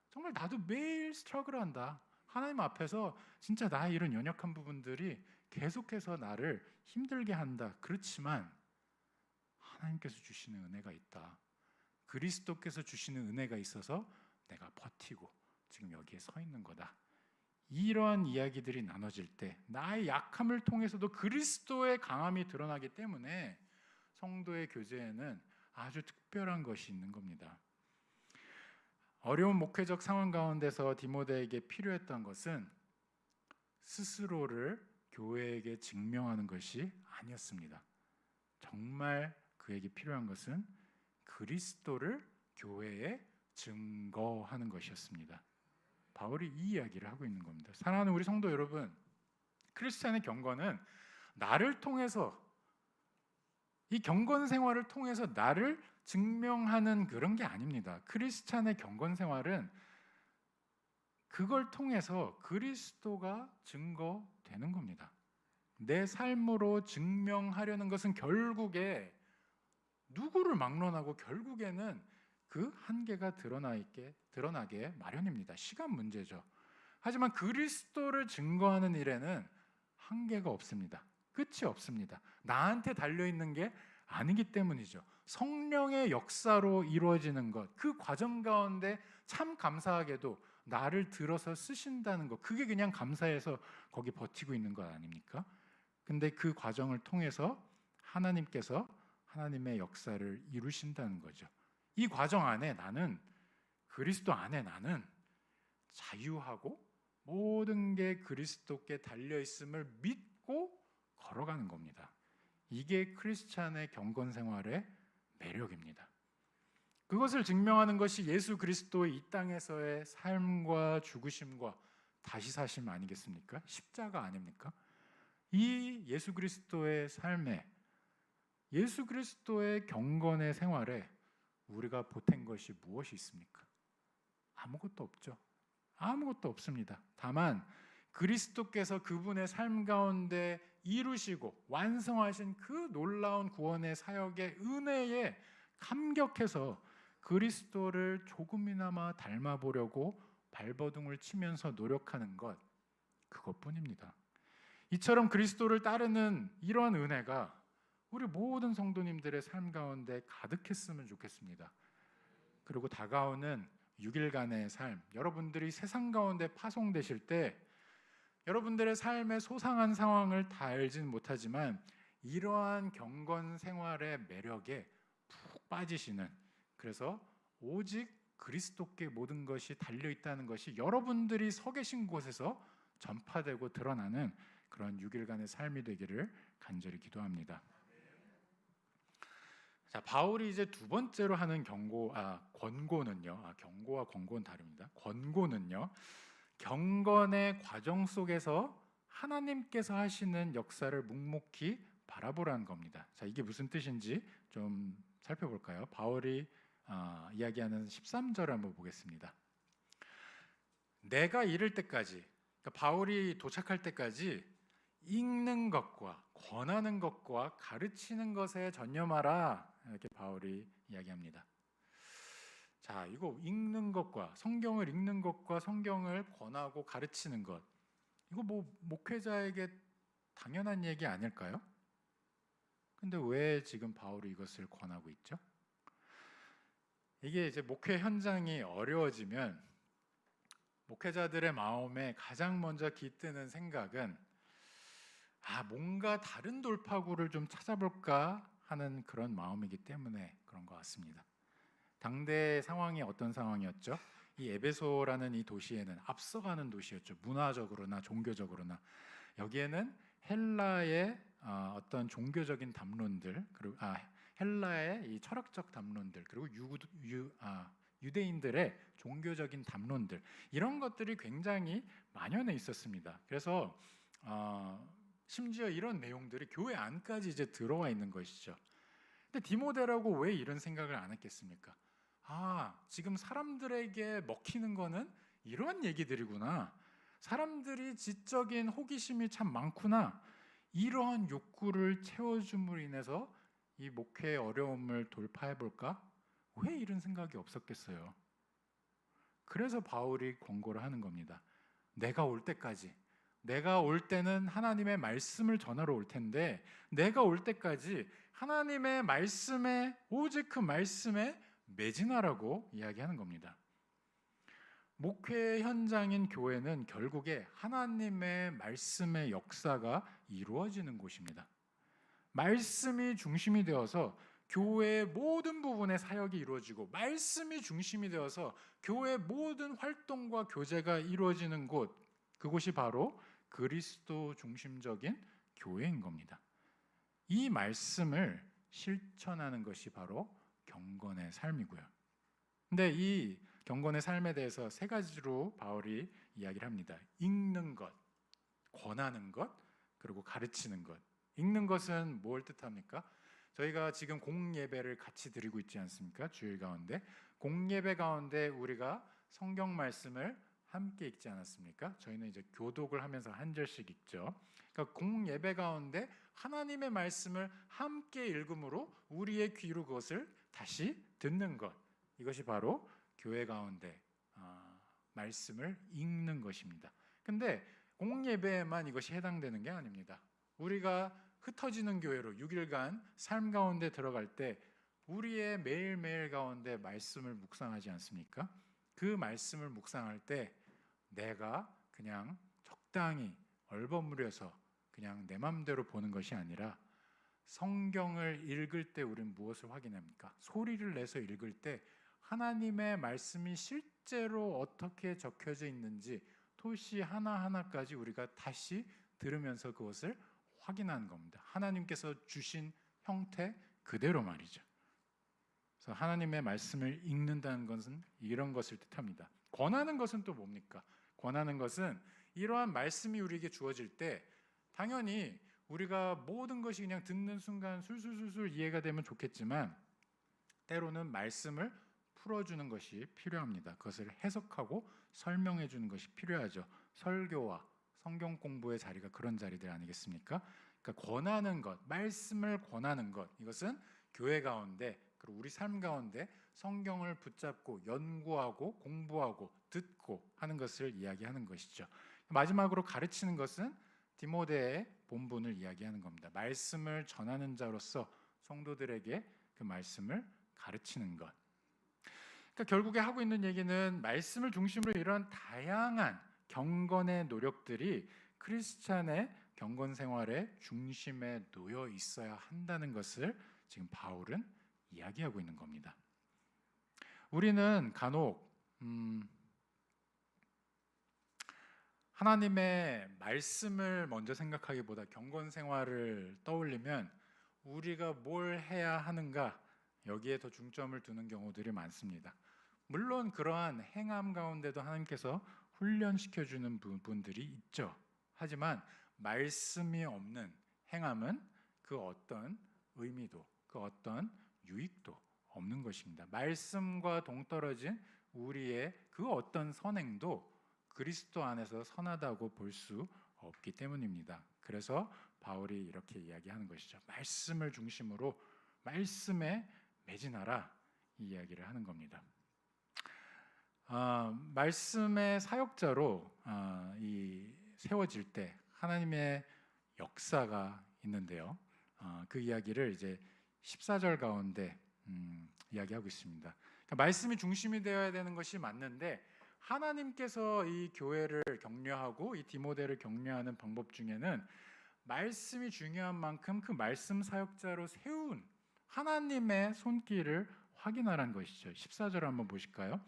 S1: 정말 나도 매일 스트러글한다, 하나님 앞에서 진짜 나의 이런 연약한 부분들이 계속해서 나를 힘들게 한다. 그렇지만 하나님께서 주시는 은혜가 있다, 그리스도께서 주시는 은혜가 있어서 내가 버티고 지금 여기에 서 있는 거다. 이러한 이야기들이 나눠질 때 나의 약함을 통해서도 그리스도의 강함이 드러나기 때문에 성도의 교제에는 아주 특별한 것이 있는 겁니다. 어려운 목회적 상황 가운데서 디모데에게 필요했던 것은 스스로를 교회에게 증명하는 것이 아니었습니다. 정말 그에게 필요한 것은 그리스도를 교회에 증거하는 것이었습니다. 바울이 이 이야기를 하고 있는 겁니다. 사랑하는 우리 성도 여러분, 크리스찬의 경건은 나를 통해서 이 경건 생활을 통해서 나를 증명하는 그런 게 아닙니다. 크리스찬의 경건 생활은 그걸 통해서 그리스도가 증거되는 겁니다. 내 삶으로 증명하려는 것은 결국에 누구를 막론하고 결국에는 그 한계가 드러나게 마련입니다. 시간 문제죠. 하지만 그리스도를 증거하는 일에는 한계가 없습니다. 끝이 없습니다. 나한테 달려있는 게 아니기 때문이죠. 성령의 역사로 이루어지는 것, 그 과정 가운데 참 감사하게도 나를 들어서 쓰신다는 것, 그게 그냥 감사해서 거기 버티고 있는 것 아닙니까? 근데 그 과정을 통해서 하나님께서 하나님의 역사를 이루신다는 거죠. 이 과정 안에 나는, 그리스도 안에 나는 자유하고 모든 게 그리스도께 달려있음을 믿고 걸어가는 겁니다. 이게 크리스찬의 경건 생활의 매력입니다. 그것을 증명하는 것이 예수 그리스도의 이 땅에서의 삶과 죽으심과 다시 사심 아니겠습니까? 십자가 아닙니까? 이 예수 그리스도의 삶에, 예수 그리스도의 경건의 생활에 우리가 보탠 것이 무엇이 있습니까? 아무것도 없죠. 아무것도 없습니다. 다만 그리스도께서 그분의 삶 가운데 이루시고 완성하신 그 놀라운 구원의 사역의 은혜에 감격해서 그리스도를 조금이나마 닮아보려고 발버둥을 치면서 노력하는 것, 그것뿐입니다. 이처럼 그리스도를 따르는 이러한 은혜가 우리 모든 성도님들의 삶 가운데 가득했으면 좋겠습니다. 그리고 다가오는 6일간의 삶, 여러분들이 세상 가운데 파송되실 때 여러분들의 삶의 소상한 상황을 다 알지는 못하지만 이러한 경건 생활의 매력에 푹 빠지시는, 그래서 오직 그리스도께 모든 것이 달려있다는 것이 여러분들이 서 계신 곳에서 전파되고 드러나는 그런 6일간의 삶이 되기를 간절히 기도합니다. 자, 바울이 이제 두 번째로 하는 권고는요. 경고와 권고는 다릅니다. 권고는요. 경건의 과정 속에서 하나님께서 하시는 역사를 묵묵히 바라보라는 겁니다. 자, 이게 무슨 뜻인지 좀 살펴볼까요? 바울이 이야기하는 13절을 한번 보겠습니다. 내가 이를 때까지, 그러니까 바울이 도착할 때까지 읽는 것과 권하는 것과 가르치는 것에 전념하라, 이렇게 바울이 이야기합니다. 자, 이거 읽는 것과 성경을 읽는 것과 성경을 권하고 가르치는 것, 이거 뭐 목회자에게 당연한 얘기 아닐까요? 근데 왜 지금 바울이 이것을 권하고 있죠? 이게 이제 목회 현장이 어려워지면 목회자들의 마음에 가장 먼저 깃드는 생각은 뭔가 다른 돌파구를 좀 찾아볼까 하는 그런 마음이기 때문에 그런 것 같습니다. 당대 상황이 어떤 상황이었죠? 이 에베소라는 이 도시에는 앞서가는 도시였죠. 문화적으로나 종교적으로나. 여기에는 헬라의 어떤 종교적인 담론들, 그리고 헬라의 이 철학적 담론들, 그리고 유대인들의 종교적인 담론들, 이런 것들이 굉장히 만연해 있었습니다. 그래서 심지어 이런 내용들이 교회 안까지 이제 들어와 있는 것이죠. 근데 디모데라고 왜 이런 생각을 안 했겠습니까? 지금 사람들에게 먹히는 거는 이런 얘기들이구나. 사람들이 지적인 호기심이 참 많구나. 이러한 욕구를 채워줌으로 인해서 이 목회의 어려움을 돌파해 볼까? 왜 이런 생각이 없었겠어요? 그래서 바울이 권고를 하는 겁니다. 내가 올 때까지, 내가 올 때는 하나님의 말씀을 전하러 올 텐데 내가 올 때까지 하나님의 말씀에, 오직 그 말씀에 매진하라고 이야기하는 겁니다. 목회 현장인 교회는 결국에 하나님의 말씀의 역사가 이루어지는 곳입니다. 말씀이 중심이 되어서 교회의 모든 부분의 사역이 이루어지고, 말씀이 중심이 되어서 교회의 모든 활동과 교제가 이루어지는 곳, 그곳이 바로 그리스도 중심적인 교회인 겁니다. 이 말씀을 실천하는 것이 바로 경건의 삶이고요. 근데 이 경건의 삶에 대해서 세 가지로 바울이 이야기를 합니다. 읽는 것, 권하는 것, 그리고 가르치는 것. 읽는 것은 뭘 뜻합니까? 저희가 지금 공예배를 같이 드리고 있지 않습니까? 주일 가운데 공예배 가운데 우리가 성경 말씀을 함께 읽지 않았습니까? 저희는 이제 교독을 하면서 한 절씩 읽죠. 그러니까 공예배 가운데 하나님의 말씀을 함께 읽음으로 우리의 귀로 그것을 다시 듣는 것, 이것이 바로 교회 가운데 말씀을 읽는 것입니다. 근데 공예배에만 이것이 해당되는 게 아닙니다. 우리가 흩어지는 교회로 6일간 삶 가운데 들어갈 때 우리의 매일매일 가운데 말씀을 묵상하지 않습니까? 그 말씀을 묵상할 때 내가 그냥 적당히 얼버무려서 그냥 내 맘대로 보는 것이 아니라 성경을 읽을 때 우리는 무엇을 확인합니까? 소리를 내서 읽을 때 하나님의 말씀이 실제로 어떻게 적혀져 있는지 토시 하나하나까지 우리가 다시 들으면서 그것을 확인하는 겁니다. 하나님께서 주신 형태 그대로 말이죠. 그래서 하나님의 말씀을 읽는다는 것은 이런 것을 뜻합니다. 권하는 것은 또 뭡니까? 권하는 것은 이러한 말씀이 우리에게 주어질 때 당연히 우리가 모든 것이 그냥 듣는 순간 술술술술 이해가 되면 좋겠지만 때로는 말씀을 풀어주는 것이 필요합니다. 그것을 해석하고 설명해 주는 것이 필요하죠. 설교와 성경 공부의 자리가 그런 자리들 아니겠습니까? 그러니까 권하는 것, 말씀을 권하는 것, 이것은 교회 가운데 그리고 우리 삶 가운데 성경을 붙잡고 연구하고 공부하고 듣고 하는 것을 이야기하는 것이죠. 마지막으로 가르치는 것은 디모데의 본분을 이야기하는 겁니다. 말씀을 전하는 자로서 성도들에게 그 말씀을 가르치는 것. 그러니까 결국에 하고 있는 얘기는 말씀을 중심으로 이런 다양한 경건의 노력들이 크리스찬의 경건 생활의 중심에 놓여 있어야 한다는 것을 지금 바울은 이야기하고 있는 겁니다. 우리는 간혹 하나님의 말씀을 먼저 생각하기보다 경건 생활을 떠올리면 우리가 뭘 해야 하는가 여기에 더 중점을 두는 경우들이 많습니다. 물론 그러한 행함 가운데도 하나님께서 훈련시켜주는 부분들이 있죠. 하지만 말씀이 없는 행함은 그 어떤 의미도 그 어떤 유익도 없는 것입니다. 말씀과 동떨어진 우리의 그 어떤 선행도 그리스도 안에서 선하다고 볼 수 없기 때문입니다. 그래서 바울이 이렇게 이야기하는 것이죠. 말씀을 중심으로 말씀에 매진하라 이 이야기를 하는 겁니다. 말씀의 사역자로 세워질 때 하나님의 역사가 있는데요. 그 이야기를 이제 14절 가운데 이야기하고 있습니다. 그러니까 말씀이 중심이 되어야 되는 것이 맞는데 하나님께서 이 교회를 격려하고 이 디모데를 격려하는 방법 중에는 말씀이 중요한 만큼 그 말씀 사역자로 세운 하나님의 손길을 확인하라는 것이죠. 14절 한번 보실까요?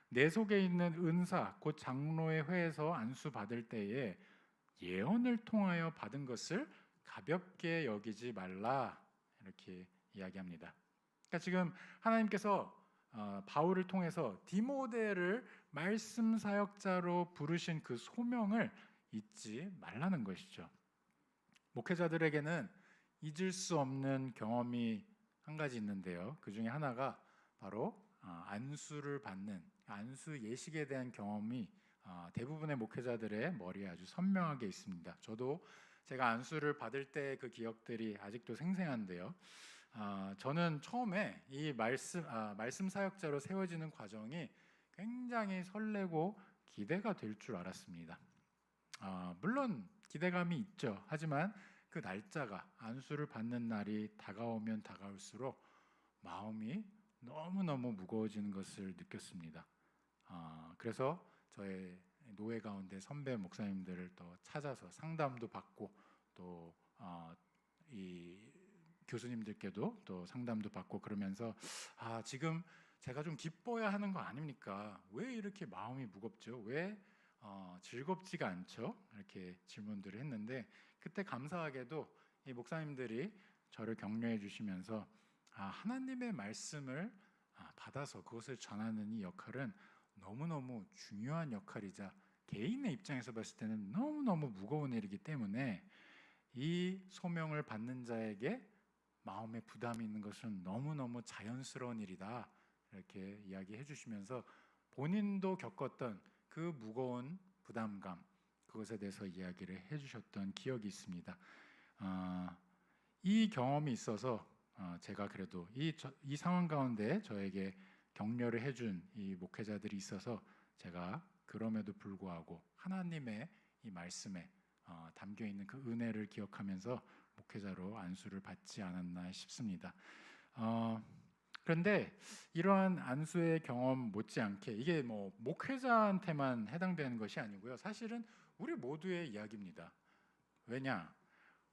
S1: 내 속에 있는 은사 곧 장로의 회에서 안수 받을 때에 예언을 통하여 받은 것을 가볍게 여기지 말라 이렇게 이야기합니다. 그러니까 지금 하나님께서 바울을 통해서 디모데를 말씀 사역자로 부르신 그 소명을 잊지 말라는 것이죠. 목회자들에게는 잊을 수 없는 경험이 한 가지 있는데요. 그 중에 하나가 바로 안수를 받는 안수 예식에 대한 경험이 대부분의 목회자들의 머리에 아주 선명하게 있습니다. 저도 제가 안수를 받을 때 그 기억들이 아직도 생생한데요. 저는 처음에 이 말씀 사역자로 세워지는 과정이 굉장히 설레고 기대가 될 줄 알았습니다. 물론 기대감이 있죠. 하지만 그 날짜가 안수를 받는 날이 다가오면 다가올수록 마음이 너무너무 무거워지는 것을 느꼈습니다. 그래서 저의 노회 가운데 선배 목사님들을 또 찾아서 상담도 받고 또 이 교수님들께도 또 상담도 받고 그러면서 지금 제가 좀 기뻐야 하는 거 아닙니까? 왜 이렇게 마음이 무겁죠? 왜 즐겁지가 않죠? 이렇게 질문들을 했는데 그때 감사하게도 이 목사님들이 저를 격려해 주시면서 하나님의 말씀을 받아서 그것을 전하는 이 역할은 너무너무 중요한 역할이자 개인의 입장에서 봤을 때는 너무너무 무거운 일이기 때문에 이 소명을 받는 자에게 마음에 부담이 있는 것은 너무너무 자연스러운 일이다, 이렇게 이야기해 주시면서 본인도 겪었던 그 무거운 부담감, 그것에 대해서 이야기를 해 주셨던 기억이 있습니다. 이 경험이 있어서 제가 그래도 이 상황 가운데 저에게 격려를 해준 이 목회자들이 있어서 제가 그럼에도 불구하고 하나님의 이 말씀에 담겨 있는 그 은혜를 기억하면서 목회자로 안수를 받지 않았나 싶습니다. 그런데 이러한 안수의 경험 못지않게 이게 뭐 목회자한테만 해당되는 것이 아니고요. 사실은 우리 모두의 이야기입니다. 왜냐?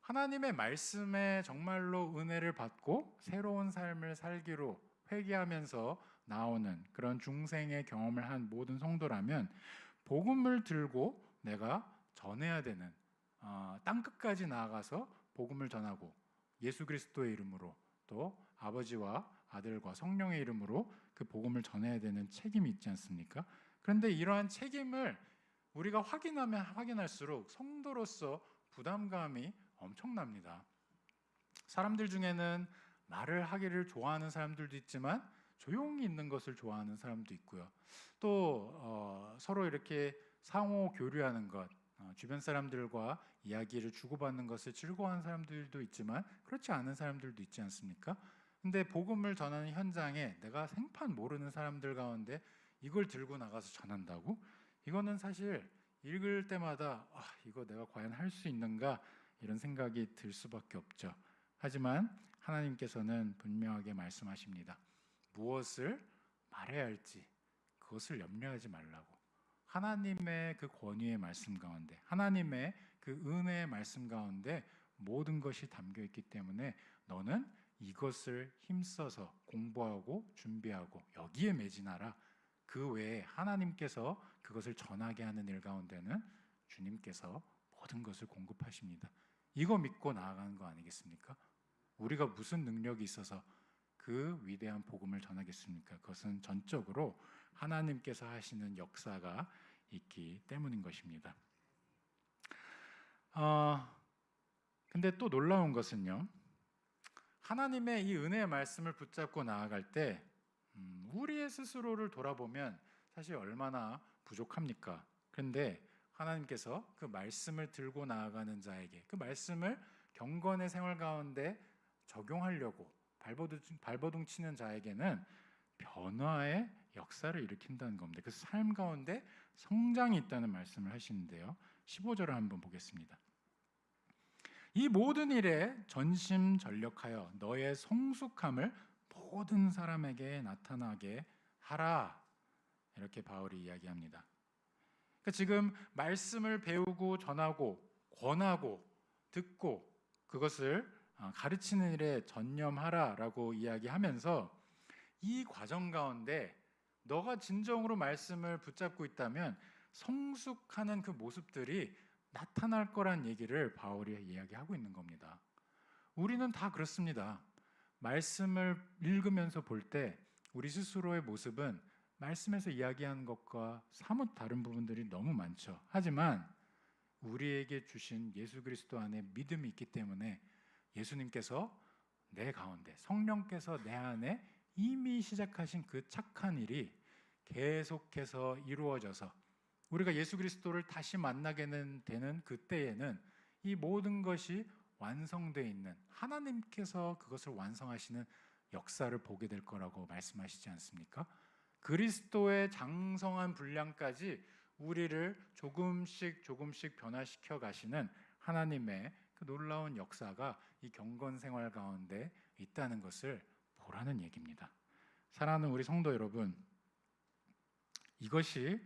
S1: 하나님의 말씀에 정말로 은혜를 받고 새로운 삶을 살기로 회개하면서 나오는 그런 중생의 경험을 한 모든 성도라면 복음을 들고 내가 전해야 되는, 땅끝까지 나아가서 복음을 전하고 예수 그리스도의 이름으로 또 아버지와 아들과 성령의 이름으로 그 복음을 전해야 되는 책임이 있지 않습니까? 그런데 이러한 책임을 우리가 확인하면 확인할수록 성도로서 부담감이 엄청납니다. 사람들 중에는 말을 하기를 좋아하는 사람들도 있지만 조용히 있는 것을 좋아하는 사람도 있고요. 또 서로 이렇게 상호 교류하는 것, 주변 사람들과 이야기를 주고받는 것을 즐거워하는 사람들도 있지만 그렇지 않은 사람들도 있지 않습니까? 근데 복음을 전하는 현장에 내가 생판 모르는 사람들 가운데 이걸 들고 나가서 전한다고? 이거는 사실 읽을 때마다 이거 내가 과연 할 수 있는가, 이런 생각이 들 수밖에 없죠. 하지만 하나님께서는 분명하게 말씀하십니다. 무엇을 말해야 할지 그것을 염려하지 말라고. 하나님의 그 권위의 말씀 가운데, 하나님의 그 은혜의 말씀 가운데 모든 것이 담겨 있기 때문에 너는 이것을 힘써서 공부하고 준비하고 여기에 매진하라. 그 외에 하나님께서 그것을 전하게 하는 일 가운데는 주님께서 모든 것을 공급하십니다. 이거 믿고 나아가는 거 아니겠습니까? 우리가 무슨 능력이 있어서 그 위대한 복음을 전하겠습니까? 그것은 전적으로 하나님께서 하시는 역사가 있기 때문인 것입니다. 근데 또 놀라운 것은요, 하나님의 이 은혜의 말씀을 붙잡고 나아갈 때 우리의 스스로를 돌아보면 사실 얼마나 부족합니까? 그런데 하나님께서 그 말씀을 들고 나아가는 자에게, 그 말씀을 경건의 생활 가운데 적용하려고 발버둥 치는 자에게는 변화의 역사를 일으킨다는 겁니다. 그 삶 가운데 성장이 있다는 말씀을 하시는데요. 15절을 한번 보겠습니다. 이 모든 일에 전심전력하여 너의 성숙함을 모든 사람에게 나타나게 하라. 이렇게 바울이 이야기합니다. 그러니까 지금 말씀을 배우고 전하고 권하고 듣고 그것을 가르치는 일에 전념하라라고 이야기하면서 이 과정 가운데 너가 진정으로 말씀을 붙잡고 있다면 성숙하는 그 모습들이 나타날 거란 얘기를 바울이 이야기하고 있는 겁니다. 우리는 다 그렇습니다. 말씀을 읽으면서 볼 때 우리 스스로의 모습은 말씀에서 이야기하는 것과 사뭇 다른 부분들이 너무 많죠. 하지만 우리에게 주신 예수 그리스도 안에 믿음이 있기 때문에 예수님께서 내 가운데, 성령께서 내 안에 이미 시작하신 그 착한 일이 계속해서 이루어져서 우리가 예수 그리스도를 다시 만나게 되는 그때에는 이 모든 것이 완성되어 있는, 하나님께서 그것을 완성하시는 역사를 보게 될 거라고 말씀하시지 않습니까? 그리스도의 장성한 분량까지 우리를 조금씩 변화시켜 가시는 하나님의 그 놀라운 역사가 이 경건 생활 가운데 있다는 것을 보라는 얘기입니다. 사랑하는 우리 성도 여러분, 이것이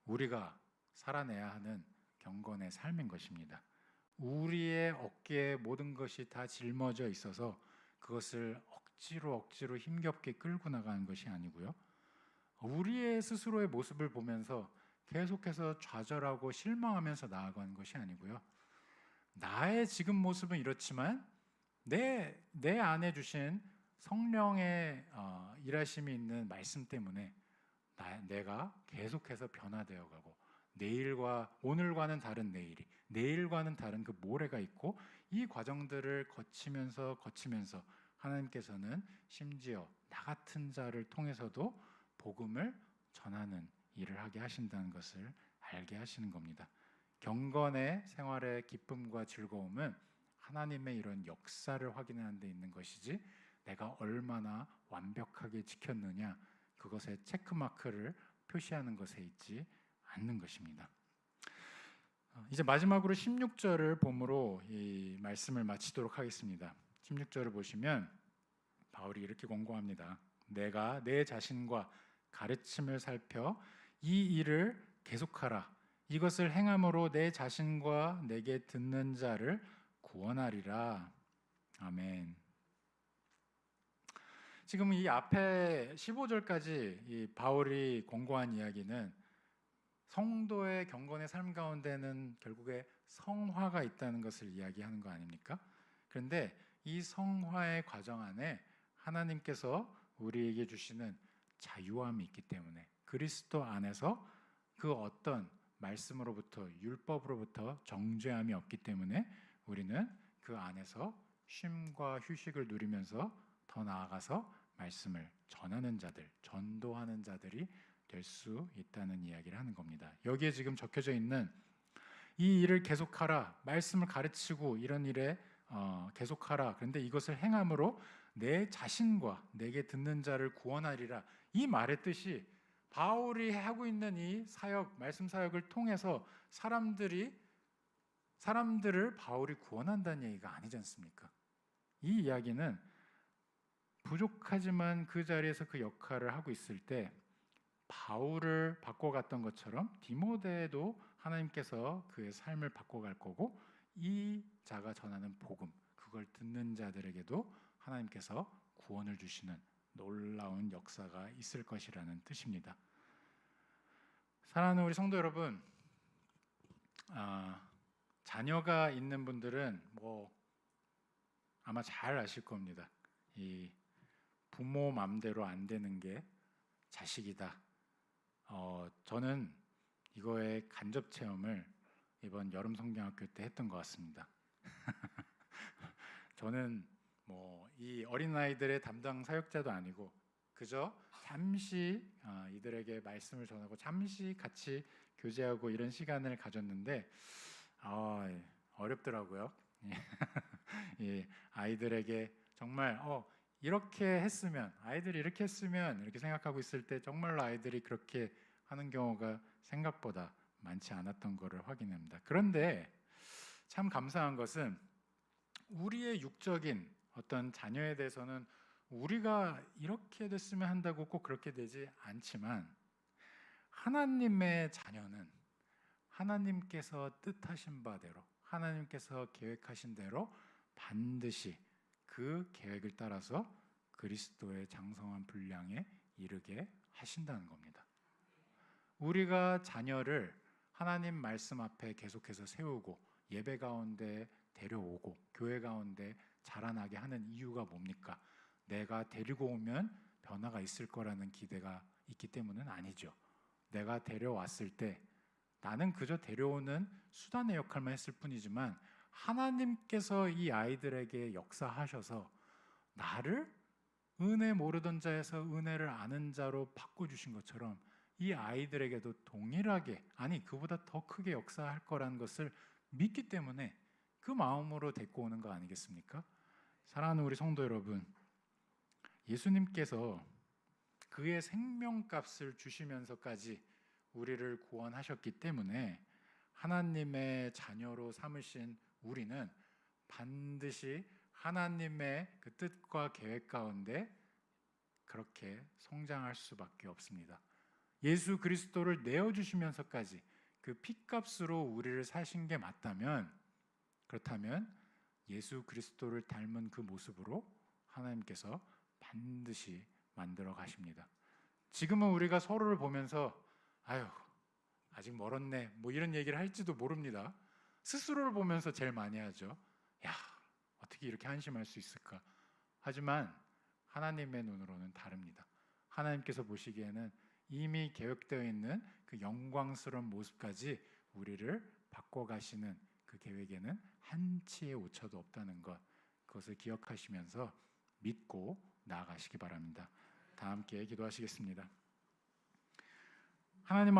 S1: 우리가 살아내야 하는 경건의 삶인 것입니다. 우리의 어깨에 모든 것이 다 짊어져 있어서 그것을 억지로 힘겹게 끌고 나가는 것이 아니고요, 우리의 스스로의 모습을 보면서 계속해서 좌절하고 실망하면서 나아가는 것이 아니고요, 나의 지금 모습은 이렇지만 내 안에 주신 성령의 일하심이 있는 말씀 때문에 내가 계속해서 변화되어 가고 오늘과는 다른 내일과는 다른 그 모레가 있고, 이 과정들을 거치면서 하나님께서는 심지어 나 같은 자를 통해서도 복음을 전하는 일을 하게 하신다는 것을 알게 하시는 겁니다. 경건의 생활의 기쁨과 즐거움은 하나님의 이런 역사를 확인하는 데 있는 것이지 내가 얼마나 완벽하게 지켰느냐 그것에 체크마크를 표시하는 것에 있지 않는 것입니다. 이제 마지막으로 16절을 봄으로 이 말씀을 마치도록 하겠습니다. 16절을 보시면 바울이 이렇게 권고합니다. 내가 내 자신과 가르침을 살펴 이 일을 계속하라. 이것을 행함으로 내 자신과 내게 듣는 자를 구원하리라. 아멘. 지금 이 앞에 15절까지 이 바울이 권고한 이야기는 성도의 경건의 삶 가운데는 결국에 성화가 있다는 것을 이야기하는 거 아닙니까? 그런데 이 성화의 과정 안에 하나님께서 우리에게 주시는 자유함이 있기 때문에 그리스도 안에서 그 어떤 말씀으로부터 율법으로부터 정죄함이 없기 때문에 우리는 그 안에서 쉼과 휴식을 누리면서 더 나아가서 말씀을 전하는 자들, 전도하는 자들이 될 수 있다는 이야기를 하는 겁니다. 여기에 지금 적혀져 있는 이 일을 계속하라, 말씀을 가르치고 이런 일에 계속하라. 그런데 이것을 행함으로 내 자신과 내게 듣는 자를 구원하리라. 이 말의 뜻이 바울이 하고 있는 이 사역, 말씀 사역을 통해서 사람들을 바울이 구원한다는 얘기가 아니지 않습니까? 이 이야기는 부족하지만 그 자리에서 그 역할을 하고 있을 때 바울을 바꿔갔던 것처럼 디모데도 하나님께서 그의 삶을 바꿔갈 거고 이 자가 전하는 복음, 그걸 듣는 자들에게도 하나님께서 구원을 주시는 놀라운 역사가 있을 것이라는 뜻입니다. 사랑하는 우리 성도 여러분, 자녀가 있는 분들은 아마 잘 아실 겁니다. 이 부모 맘대로 안 되는 게 자식이다. 저는 이거의 간접 체험을 이번 여름 성경학교 때 했던 것 같습니다. 저는 이 어린아이들의 담당 사역자도 아니고 그저 잠시 이들에게 말씀을 전하고 잠시 같이 교제하고 이런 시간을 가졌는데 어렵더라고요. 이 아이들에게 정말 이렇게 했으면, 아이들이 이렇게 했으면 이렇게 생각하고 있을 때 정말로 아이들이 그렇게 하는 경우가 생각보다 많지 않았던 것을 확인합니다. 그런데 참 감사한 것은 우리의 육적인 어떤 자녀에 대해서는 우리가 이렇게 됐으면 한다고 꼭 그렇게 되지 않지만 하나님의 자녀는 하나님께서 뜻하신 바대로, 하나님께서 계획하신 대로 반드시 그 계획을 따라서 그리스도의 장성한 분량에 이르게 하신다는 겁니다. 우리가 자녀를 하나님 말씀 앞에 계속해서 세우고 예배 가운데 데려오고 교회 가운데 자라나게 하는 이유가 뭡니까? 내가 데리고 오면 변화가 있을 거라는 기대가 있기 때문은 아니죠. 내가 데려왔을 때 나는 그저 데려오는 수단의 역할만 했을 뿐이지만 하나님께서 이 아이들에게 역사하셔서 나를 은혜 모르던 자에서 은혜를 아는 자로 바꿔주신 것처럼 이 아이들에게도 동일하게, 아니 그보다 더 크게 역사할 거라는 것을 믿기 때문에 그 마음으로 데리고 오는 거 아니겠습니까? 사랑하는 우리 성도 여러분, 예수님께서 그의 생명값을 주시면서까지 우리를 구원하셨기 때문에 하나님의 자녀로 삼으신 우리는 반드시 하나님의 그 뜻과 계획 가운데 그렇게 성장할 수밖에 없습니다. 예수 그리스도를 내어주시면서까지 그 핏값으로 우리를 사신 게 맞다면, 그렇다면 예수 그리스도를 닮은 그 모습으로 하나님께서 반드시 만들어 가십니다. 지금은 우리가 서로를 보면서 아유 아직 멀었네 이런 얘기를 할지도 모릅니다. 스스로를 보면서 제일 많이 하죠. 야, 어떻게 이렇게 한심할 수 있을까? 하지만 하나님의 눈으로는 다릅니다. 하나님께서 보시기에는 이미 계획되어 있는 그 영광스러운 모습까지 우리를 바꿔가시는 그 계획에는 한치의 오차도 없다는 것, 그것을 기억하시면서 믿고 나아가시기 바랍니다. 다 함께 기도하시겠습니다. 하나님